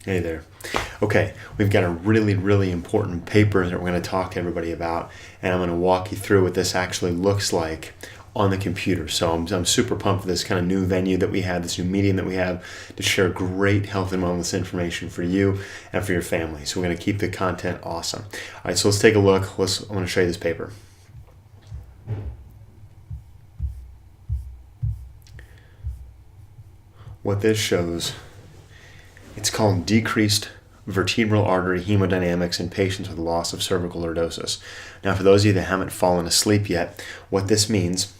Hey there. Okay, we've got a really, really important paper that we're going to talk to everybody about, and I'm going to walk you through what this actually looks like on the computer. So I'm super pumped for this kind of new venue that we have, this new medium that we have to share great health and wellness information for you and for your family. So we're going to keep the content awesome. All right, so let's take a look. I'm going to show you this paper. What this shows, it's called decreased vertebral artery hemodynamics in patients with loss of cervical lordosis. Now, for those of you that haven't fallen asleep yet, what this means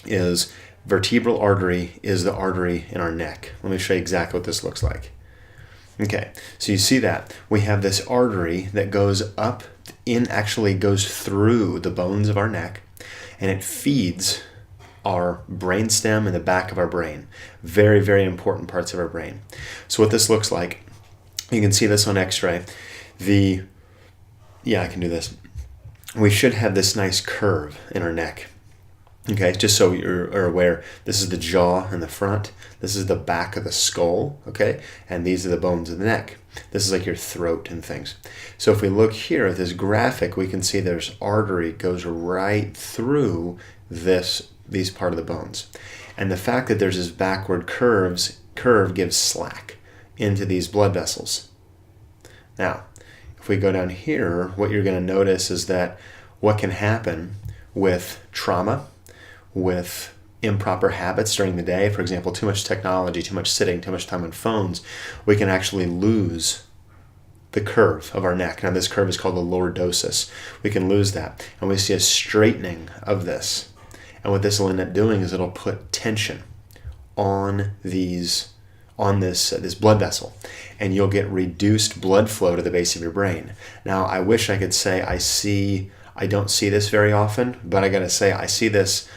is vertebral artery is the artery in our neck. Let me show you exactly what this looks like. Okay, so you see that we have this artery that goes up actually goes through the bones of our neck, and it feeds our brainstem and the back of our brain. Very, very important parts of our brain. So what this looks like, you can see this on x-ray. I can do this. We should have this nice curve in our neck. Okay, just so you're aware, this is the jaw in the front. This is the back of the skull, okay? And these are the bones of the neck. This is like your throat and things. So if we look here at this graphic, we can see there's artery goes right through these part of the bones. And the fact that there's this backward curve gives slack into these blood vessels. Now, if we go down here, what you're going to notice is that what can happen with trauma, with improper habits during the day, for example, too much technology, too much sitting, too much time on phones, we can actually lose the curve of our neck. Now, this curve is called the lordosis. We can lose that, and we see a straightening of this. And what this will end up doing is it'll put tension on this blood vessel, and you'll get reduced blood flow to the base of your brain. Now, I wish I could say I don't see this very often, but I gotta say I see this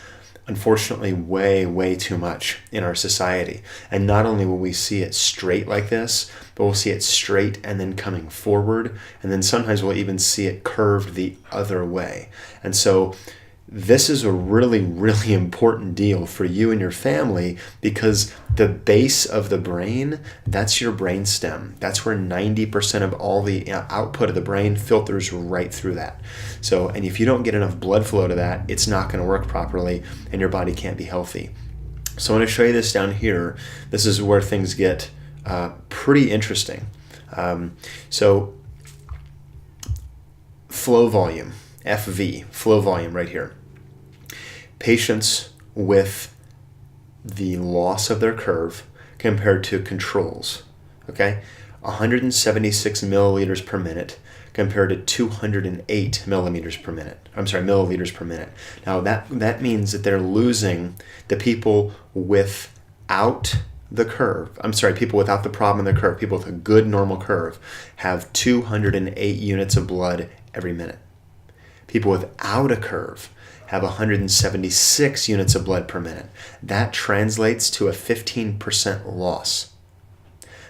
unfortunately way, way too much in our society. And not only will we see it straight like this, but we'll see it straight and then coming forward, and then sometimes we'll even see it curved the other way. And so this is a really, really important deal for you and your family, because the base of the brain, that's your brain stem. That's where 90% of all the output of the brain filters right through that. So, and if you don't get enough blood flow to that, it's not going to work properly and your body can't be healthy. So I want to show you this down here. This is where things get pretty interesting. So flow volume, FV, flow volume right here. Patients with the loss of their curve compared to controls, okay? 176 milliliters per minute compared to 208 milliliters per minute. Now that means that they're losing the people without the curve. People without the problem in the curve, people with a good normal curve have 208 units of blood every minute. People without a curve have 176 units of blood per minute. That translates to a 15% loss.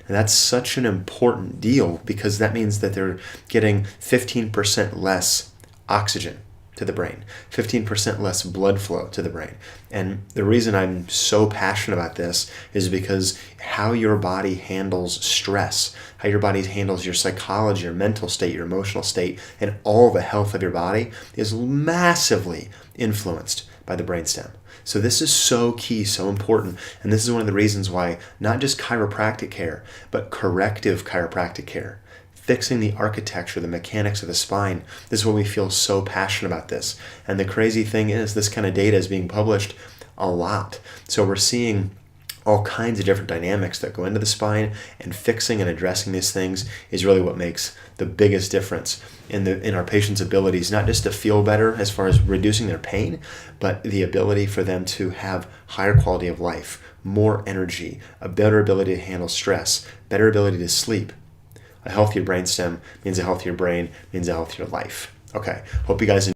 And that's such an important deal, because that means that they're getting 15% less oxygen to the brain, 15% less blood flow to the brain. And the reason I'm so passionate about this is because how your body handles stress, how your body handles your psychology, your mental state, your emotional state, and all the health of your body is massively influenced by the brainstem. So this is so key, so important, and this is one of the reasons why not just chiropractic care, but corrective chiropractic care, fixing the architecture, the mechanics of the spine. This is why we feel so passionate about this. And the crazy thing is, this kind of data is being published a lot. So we're seeing all kinds of different dynamics that go into the spine, and fixing and addressing these things is really what makes the biggest difference in our patients' abilities, not just to feel better as far as reducing their pain, but the ability for them to have higher quality of life, more energy, a better ability to handle stress, better ability to sleep. A healthier brainstem means a healthier brain, means a healthier life. Okay, hope you guys